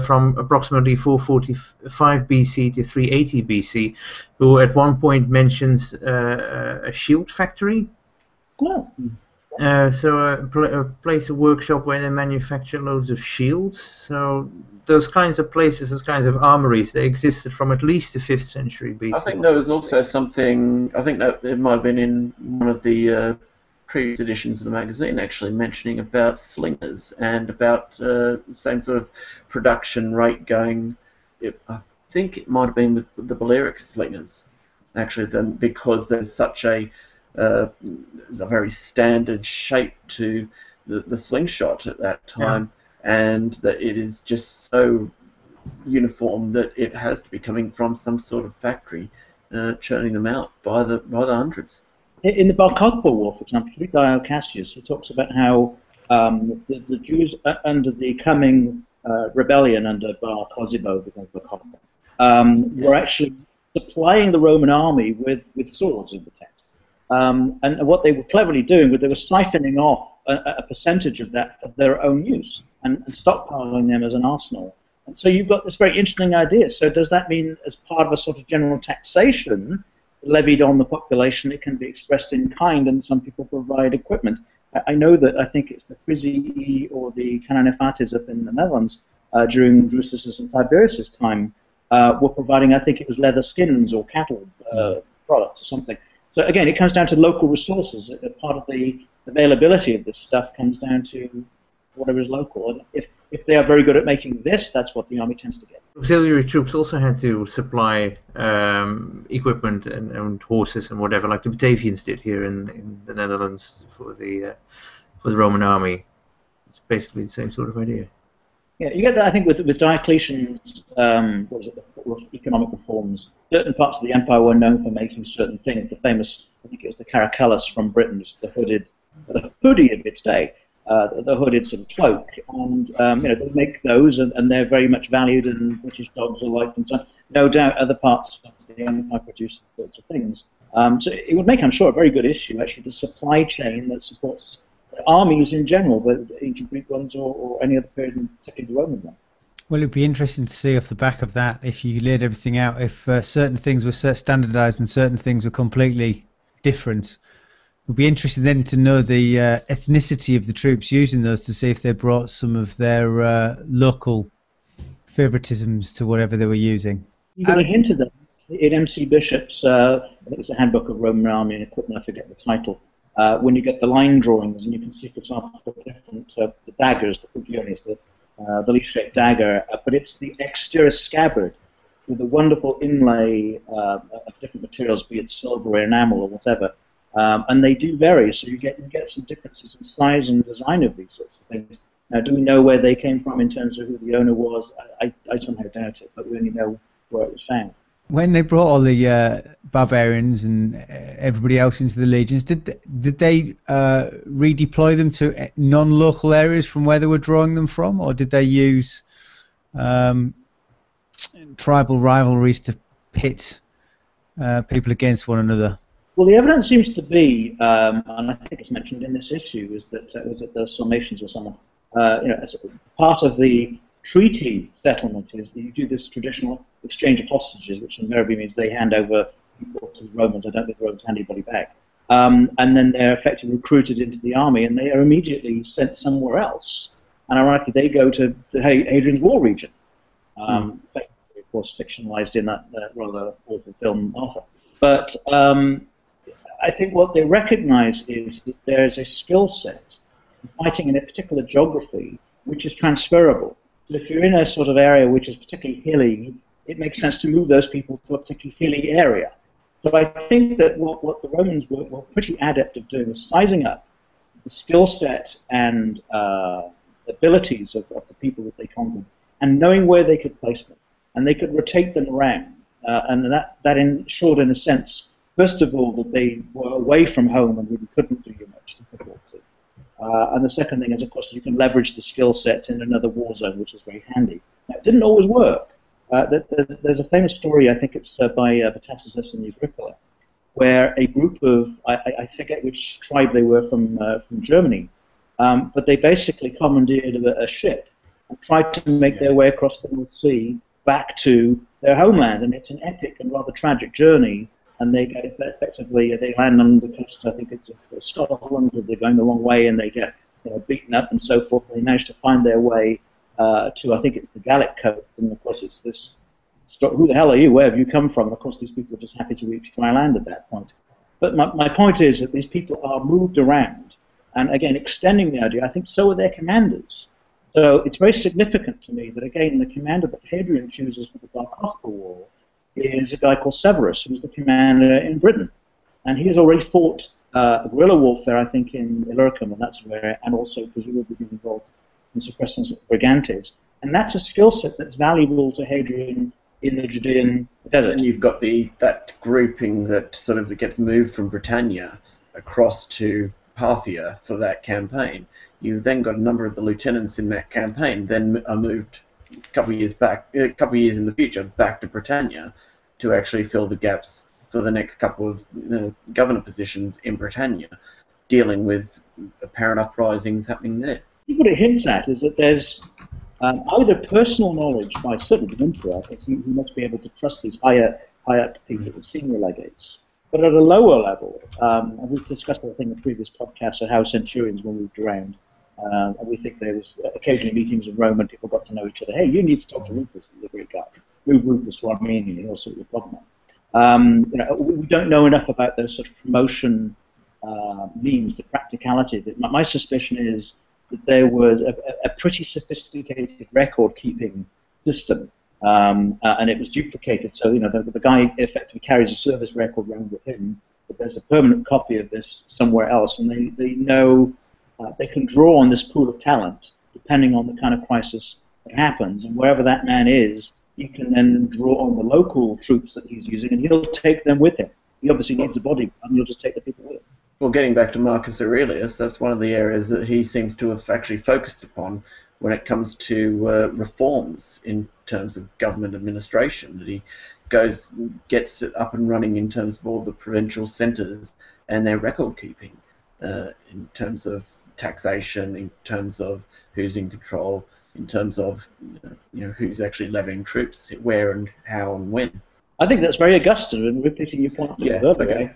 From approximately 445 BC to 380 BC, who at one point mentions a shield factory. Oh. So a place, a workshop where they manufacture loads of shields. So those kinds of places, those kinds of armories, they existed from at least the 5th century BC. I think there was also something, I think that it might have been in one of the previous editions of the magazine, actually mentioning about slingers and about the same sort of production rate going. I think it might have been with the Balearic slingers, actually, then, because there's such a very standard shape to the slingshot at that time, and that it is just so uniform that it has to be coming from some sort of factory churning them out by the hundreds. In the Bar Kokhba War, for example, Dio Cassius, he talks about how the Jews under the coming rebellion under Bar Kozibo, Bar Kokhba, were actually supplying the Roman army with swords in the text. And what they were cleverly doing was they were siphoning off a percentage of that for their own use and stockpiling them as an arsenal. And so you've got this very interesting idea. So does that mean, as part of a sort of general taxation levied on the population, it can be expressed in kind, and some people provide equipment? I know that I think it's the Frisi or the Cananefates up in the Netherlands during Drusus and Tiberius' time were providing, I think it was leather skins or cattle products or something. So again, it comes down to local resources. Part of the availability of this stuff comes down to whatever is local. And if they are very good at making this, that's what the army tends to get. Auxiliary troops also had to supply equipment and horses and whatever, like the Batavians did here in the Netherlands for the Roman army. It's basically the same sort of idea. Yeah, you get that, I think, with Diocletian's economic reforms. Certain parts of the empire were known for making certain things. The famous, I think it was the Caraculus from Britain, the hoodie of its day, the hooded sort of cloak, and they make those, and they're very much valued, and British dogs are liked, and so on. No doubt other parts of the empire produce sorts of things. So it would make, I'm sure, a very good issue, actually, the supply chain that supports armies in general, the ancient Greek ones or any other period, and particularly the Roman one. Well, it'd be interesting to see off the back of that, if you laid everything out, if certain things were standardized and certain things were completely different. It would be interesting then to know the ethnicity of the troops using those, to see if they brought some of their local favoritisms to whatever they were using. You got a hint of that in M.C. Bishop's, I think it's a handbook of Roman army and equipment, I forget the title. When you get the line drawings, and you can see, for example, different the daggers, the pugiones, the leaf-shaped dagger, but it's the exterior scabbard with a wonderful inlay of different materials, be it silver or enamel or whatever, and they do vary. So you get some differences in size and design of these sorts of things. Now, do we know where they came from in terms of who the owner was? I somehow doubt it, but we only know where it was found. When they brought all the barbarians and everybody else into the legions, did they redeploy them to non-local areas from where they were drawing them from, or did they use tribal rivalries to pit people against one another? Well, the evidence seems to be, and I think it's mentioned in this issue, is that was it the Sarmatians or someone, as part of the treaty settlement is you do this traditional exchange of hostages, which invariably means they hand over people to the Romans. I don't think the Romans hand anybody back. And then they're effectively recruited into the army, and they are immediately sent somewhere else. And ironically, they go to Hadrian's Wall region, of course, fictionalized in that rather awful film, Arthur. But I think what they recognize is that there is a skill set fighting in a particular geography which is transferable. So if you're in a sort of area which is particularly hilly, it makes sense to move those people to a particularly hilly area. So I think that what the Romans were pretty adept at doing was sizing up the skill set and abilities of the people that they conquered, and knowing where they could place them. And they could rotate them around. And that ensured, in a sense, first of all, that they were away from home and really couldn't do you much difficulty. And the second thing is, of course, you can leverage the skill sets in another war zone, which is very handy. Now, it didn't always work. There's a famous story, I think it's by Tacitus and Agricola, where a group of, I forget which tribe they were from Germany, but they basically commandeered a ship and tried to make their way across the North Sea back to their homeland. And it's an epic and rather tragic journey. And they get effectively, they land on the coast, I think it's Scotland, because they're going the wrong way, and they get beaten up and so forth. They manage to find their way to, I think it's the Gallic coast, and of course it's this, who the hell are you, where have you come from? And of course these people are just happy to reach dry land at that point. But my point is that these people are moved around, and again, extending the idea, I think so are their commanders. So it's very significant to me that, again, the commander that Hadrian chooses for the Bar Kokhba War is a guy called Severus, who's the commander in Britain. And he has already fought guerrilla warfare, I think, in Illyricum, and that's where, and also presumably been involved in suppressing Brigantes. And that's a skill set that's valuable to Hadrian in the Judean desert. And you've got that grouping that sort of gets moved from Britannia across to Parthia for that campaign. You've then got a number of the lieutenants in that campaign then are moved a couple of years in the future back to Britannia to actually fill the gaps for the next couple of governor positions in Britannia, dealing with apparent uprisings happening there. What it hints at is that there's either personal knowledge by certainly the emperor, because he must be able to trust these higher up people, the senior legates, but at a lower level, and we've discussed, I think, in previous podcasts of how centurions were moved around. And we think there was occasionally meetings in Rome and people got to know each other. Hey, you need to talk to Rufus, he's a great guy. Move Rufus to Armenia, he'll sort your problem out. We don't know enough about those sort of promotion means, the practicality of it. My suspicion is that there was a pretty sophisticated record-keeping system, and it was duplicated. So the guy effectively carries a service record around with him, but there's a permanent copy of this somewhere else, and they know they can draw on this pool of talent depending on the kind of crisis that happens, and wherever that man is, he can then draw on the local troops that he's using, and he'll take them with him. He obviously needs a body, and he'll just take the people with him. Well, getting back to Marcus Aurelius, that's one of the areas that he seems to have actually focused upon when it comes to reforms in terms of government administration, that he gets it up and running in terms of all the provincial centres and their record keeping, in terms of taxation, in terms of who's in control, in terms of who's actually levying troops, where and how and when. I think that's very Augustan, and repeating your point earlier. Okay.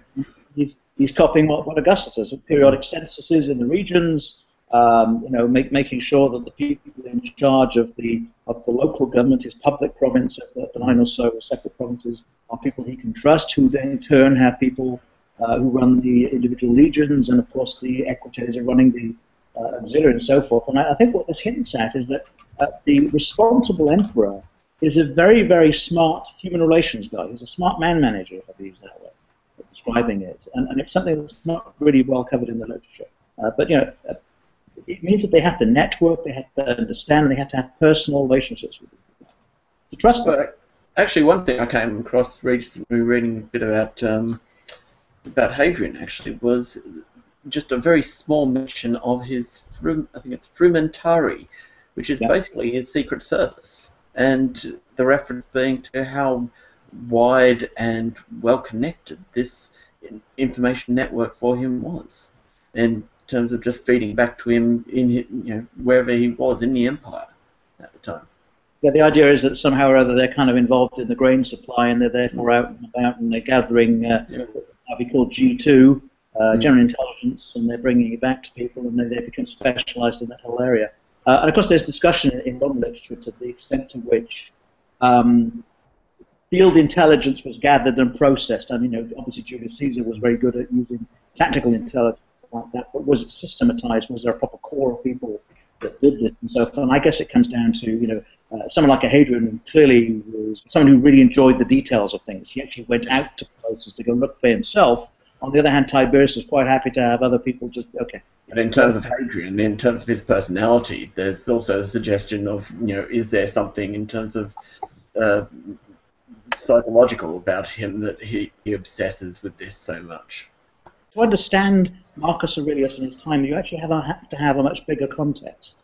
He's copying what Augustus does, periodic censuses in the regions, making sure that the people in charge of the local government, his public province of the 9 or so separate provinces, are people he can trust, who then in turn have people who run the individual legions, and of course the equites are running the auxiliary and so forth. And I think what this hints at is that the responsible emperor is a very, very smart human relations guy. He's a smart man manager, if I use that way, describing it. And it's something that's not really well covered in the literature. But it means that they have to network, they have to understand, and they have to have personal relationships with people. To trust them. Actually, one thing I came across reading a bit about Hadrian, actually, was just a very small mention of his, I think it's Frumentari, which is basically his secret service, and the reference being to how wide and well connected this information network for him was, in terms of just feeding back to him in wherever he was in the empire at the time. Yeah, the idea is that somehow or other they're kind of involved in the grain supply, and they're therefore out and about, and they're gathering what we call G2, general intelligence, and they're bringing it back to people, and they become specialized in that whole area. And of course, there's discussion in Roman literature to the extent to which field intelligence was gathered and processed. I mean, obviously Julius Caesar was very good at using tactical intelligence like that, but was it systematized? Was there a proper core of people that did this and so forth? And I guess it comes down to, someone like a Hadrian clearly was someone who really enjoyed the details of things. He actually went out to places to go look for himself. On the other hand, Tiberius was quite happy to have other people just, okay. But in terms of Hadrian, in terms of his personality, there's also the suggestion of, is there something in terms of psychological about him that he obsesses with this so much? To understand Marcus Aurelius and his time, you actually have to have a much bigger context.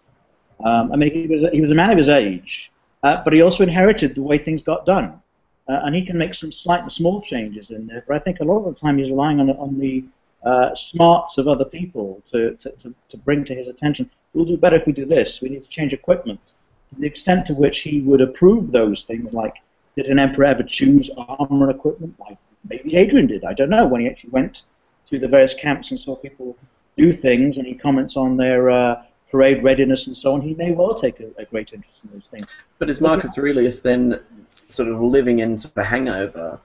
He was a man of his age, but he also inherited the way things got done. And he can make some slight and small changes in there, but I think a lot of the time he's relying on the smarts of other people to bring to his attention. We'll do better if we do this. We need to change equipment. To the extent to which he would approve those things, like, did an emperor ever choose armor equipment? Like, maybe Hadrian did. I don't know. When he actually went to the various camps and saw people do things, and he comments on their parade readiness and so on, he may well take a great interest in those things. But is Marcus Aurelius then sort of living into the hangover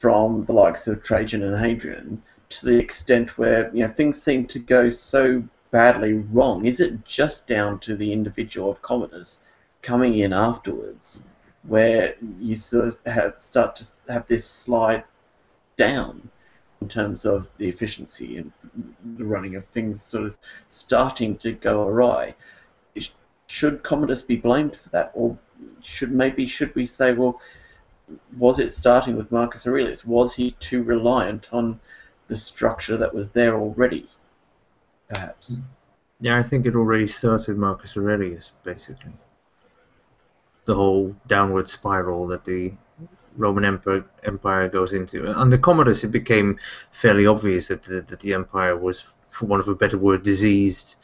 from the likes of Trajan and Hadrian to the extent where things seem to go so badly wrong? Is it just down to the individual of Commodus coming in afterwards, where you sort of start to have this slide down in terms of the efficiency and the running of things sort of starting to go awry? Should Commodus be blamed for that, or should we say, well, was it starting with Marcus Aurelius? Was he too reliant on the structure that was there already, perhaps? Yeah, I think it already started with Marcus Aurelius, basically. The whole downward spiral that the Roman Empire goes into. Under Commodus, it became fairly obvious that the empire was, for want of a better word, diseased.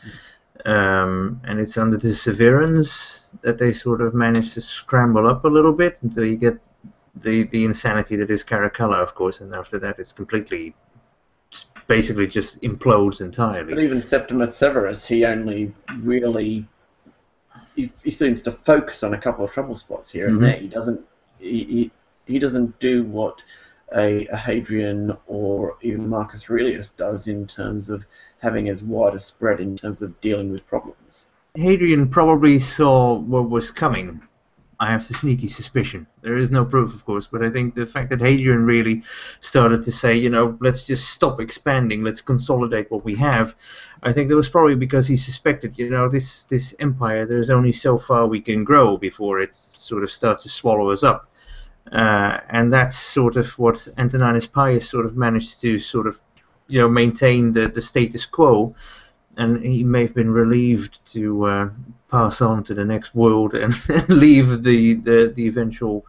And it's under the Severans that they sort of managed to scramble up a little bit until you get the insanity that is Caracalla, of course, and after that it's completely, basically just implodes entirely. But even Septimus Severus, he only really, he seems to focus on a couple of trouble spots here and there. He doesn't do what a Hadrian or even Marcus Aurelius does in terms of having as wide a spread in terms of dealing with problems. Hadrian probably saw what was coming. I have the sneaky suspicion. There is no proof, of course, but I think the fact that Hadrian really started to say, let's just stop expanding, let's consolidate what we have, I think that was probably because he suspected, this empire, there's only so far we can grow before it sort of starts to swallow us up. And that's sort of what Antoninus Pius sort of managed to sort of, maintain the status quo. And he may have been relieved to pass on to the next world and leave the eventual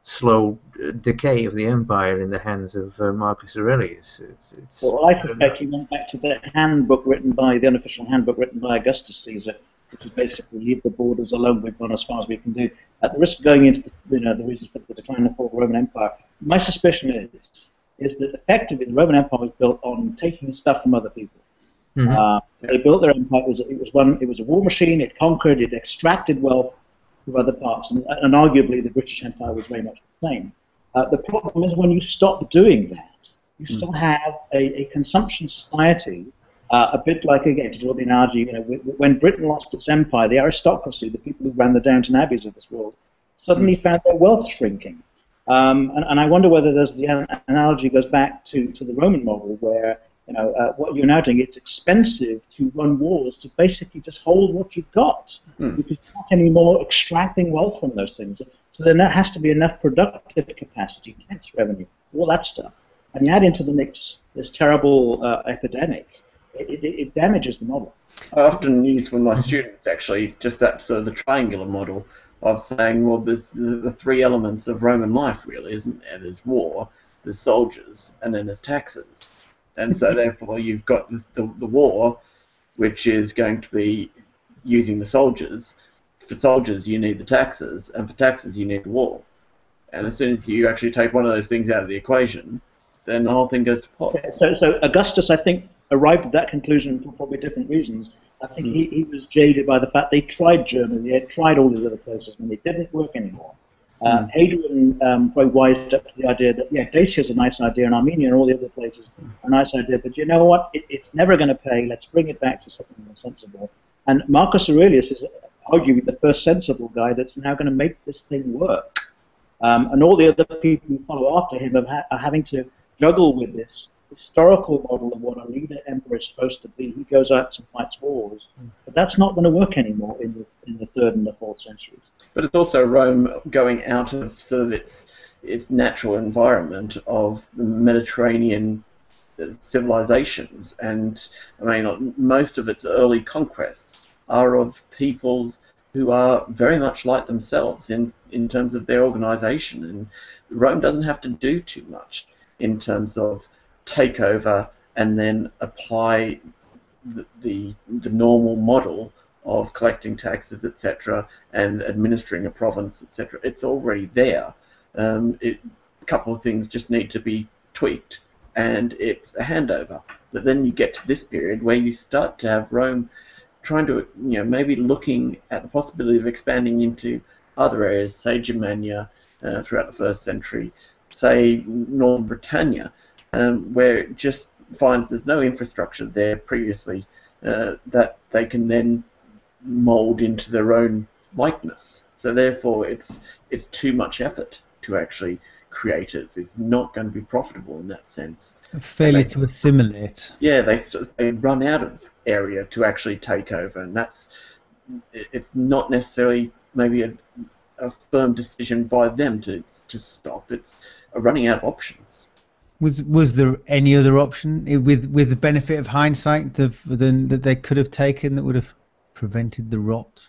slow decay of the empire in the hands of Marcus Aurelius. Well, I suspect he went back to the unofficial handbook written by Augustus Caesar, which is basically leave the borders alone. We've gone as far as we can do. At the risk of going into the reasons for the decline and fall of the Roman Empire, my suspicion is that effectively the Roman Empire was built on taking stuff from other people. They built their empire. It was a war machine. It conquered. It extracted wealth from other parts, and arguably the British Empire was very much the same. The problem is when you stop doing that, you still have a consumption society, a bit like, again, to draw the analogy, when Britain lost its empire, the aristocracy, the people who ran the Downton Abbeys of this world, suddenly found their wealth shrinking. And I wonder whether the analogy goes back to the Roman model, where what you're now doing, it's expensive to run wars to basically just hold what you've got, because you're not anymore extracting wealth from those things. So then there has to be enough productive capacity, tax revenue, all that stuff. And you add into the mix this terrible epidemic, it damages the model. I often use with my students, actually, just that sort of the triangular model of saying, well, there's the three elements of Roman life, really, isn't there? There's war, there's soldiers, and then there's taxes. And so therefore you've got the war, which is going to be using the soldiers. For soldiers you need the taxes, and for taxes you need the war. And as soon as you actually take one of those things out of the equation, then the whole thing goes to pot. So Augustus, I think, arrived at that conclusion for probably different reasons. I think he was jaded by the fact they tried Germany, they had tried all these other places, and it didn't work anymore. Hadrian probably wised up to the idea that, Dacia is a nice idea, and Armenia and all the other places are a nice idea, but you know what? It's never going to pay. Let's bring it back to something more sensible. And Marcus Aurelius is arguably the first sensible guy that's now going to make this thing work. And all the other people who follow after him are having to juggle with this historical model of what a leader emperor is supposed to be. He goes out and fights wars, but that's not going to work anymore in the 3rd and the 4th centuries. But it's also Rome going out of sort of its natural environment of the Mediterranean civilizations, and I mean most of its early conquests are of peoples who are very much like themselves in terms of their organization, and Rome doesn't have to do too much in terms of take over and then apply the normal model of collecting taxes, etc., and administering a province, etc. It's already there. A couple of things just need to be tweaked, and it's a handover. But then you get to this period where you start to have Rome trying to, maybe looking at the possibility of expanding into other areas, say Germania throughout the 1st century, say Northern Britannia, where just finds there's no infrastructure there previously that they can then mold into their own likeness. So therefore, it's too much effort to actually create it. It's not going to be profitable in that sense. Failure to assimilate. Yeah, they run out of area to actually take over, and it's not necessarily maybe a firm decision by them to stop. It's running out of options. Was there any other option with the benefit of hindsight that they could have taken that would have prevented the rot?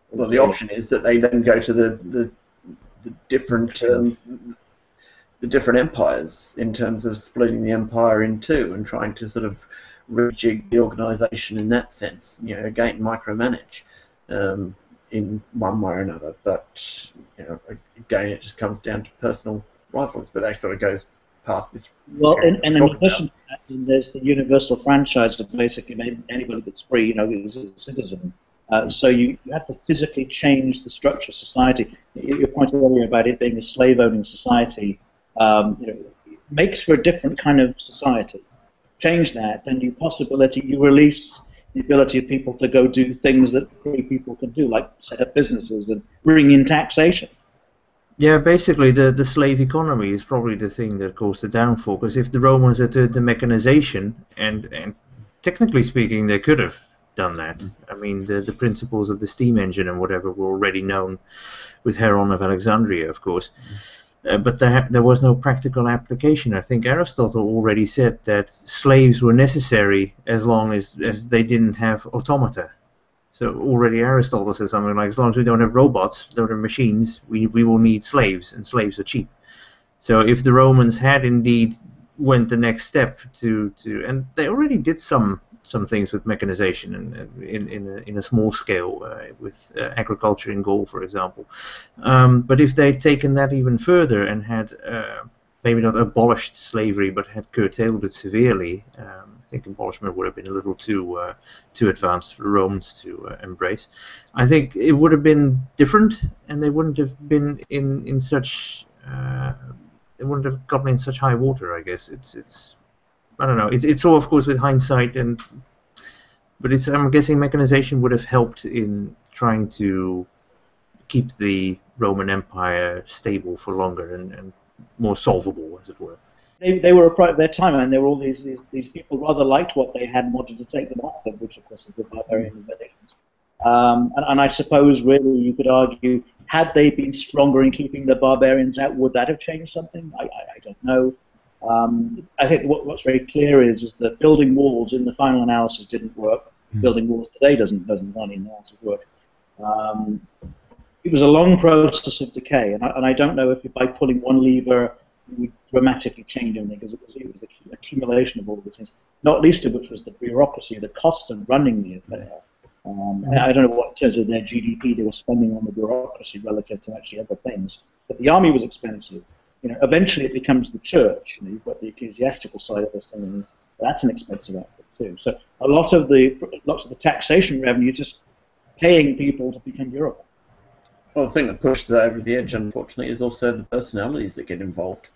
Well, the option is that they then go to the different empires in terms of splitting the empire in two and trying to sort of rejig the organisation in that sense. Again, micromanage in one way or another. But again, it just comes down to personal rivalries. But that sort of goes past this. Well, and in addition to that, there's the universal franchise that basically anybody that's free, is a citizen. So you have to physically change the structure of society. Your point earlier about it being a slave-owning society makes for a different kind of society. Change that, then you release the ability of people to go do things that free people can do, like set up businesses and bring in taxation. Yeah, basically the slave economy is probably the thing that caused the downfall, because if the Romans had the mechanization, and technically speaking they could have done that. I mean, the principles of the steam engine and whatever were already known with Heron of Alexandria, of course. But there was no practical application. I think Aristotle already said that slaves were necessary as long as they didn't have automata. So already Aristotle said something like, as long as we don't have robots, don't have machines, we will need slaves, and slaves are cheap. So if the Romans had indeed went the next step and they already did some things with mechanization and in a small scale with agriculture in Gaul, for example. But if they'd taken that even further and had maybe not abolished slavery but had curtailed it severely, I think abolishment would have been a little too advanced for the Romans to embrace. I think it would have been different, and they wouldn't have been in such they wouldn't have gotten in such high water. I guess it's I don't know. It's all, of course, with hindsight, but I'm guessing mechanization would have helped in trying to keep the Roman Empire stable for longer and more solvable, as it were. They were a product of their time, and there were all these people rather liked what they had and wanted to take them off them, which of course is the barbarian invasions. And I suppose really you could argue, had they been stronger in keeping the barbarians out, would that have changed something? I don't know. I think what's very clear is that building walls in the final analysis didn't work. Building walls today doesn't by any analysis work. It was a long process of decay, and I don't know if by pulling one lever we dramatically change anything, because it was the accumulation of all these things, not least of which was the bureaucracy, the cost of running the affair. I don't know what, in terms of their GDP, they were spending on the bureaucracy relative to actually other things. But the army was expensive. Eventually it becomes the church. You've got the ecclesiastical side of this thing, and that's an expensive outfit too. So lots of the taxation revenue is just paying people to become bureaucrats. Well, the thing that pushed that over the edge, unfortunately, is also the personalities that get involved.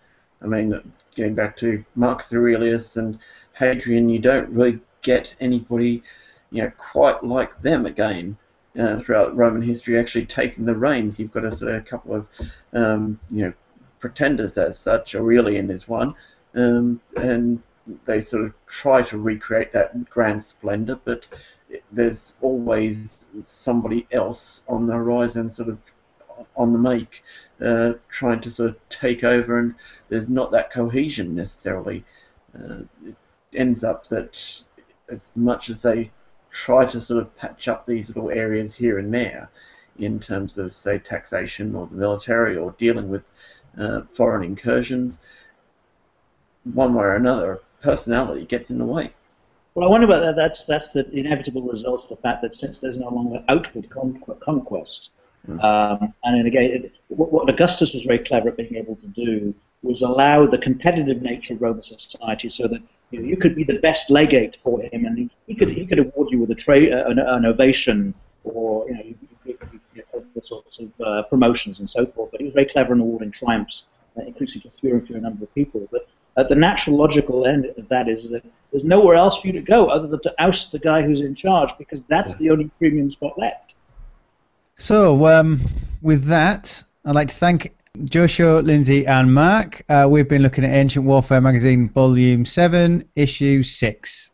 I mean, getting back to Marcus Aurelius and Hadrian, you don't really get anybody, quite like them again throughout Roman history actually taking the reins. You've got a couple of, pretenders as such. Aurelian is one, and they sort of try to recreate that grand splendor, but there's always somebody else on the horizon, sort of on the make, trying to sort of take over, and there's not that cohesion necessarily. It ends up that as much as they try to sort of patch up these little areas here and there in terms of, say, taxation or the military or dealing with foreign incursions, one way or another, personality gets in the way. Well, I wonder about that. That's the inevitable result of the fact that since there's no longer outward conquest, and then again, what Augustus was very clever at being able to do was allow the competitive nature of Roman society, so that you could be the best legate for him, and he could award you with an ovation, or other sorts of promotions and so forth. But he was very clever in awarding triumphs, increasing to fewer and fewer number of people. But The natural logical end of that is that there's nowhere else for you to go other than to oust the guy who's in charge, because that's the only premium spot left. So, with that, I'd like to thank Joshua, Lindsay, and Mark. We've been looking at Ancient Warfare Magazine, Volume 7, Issue 6.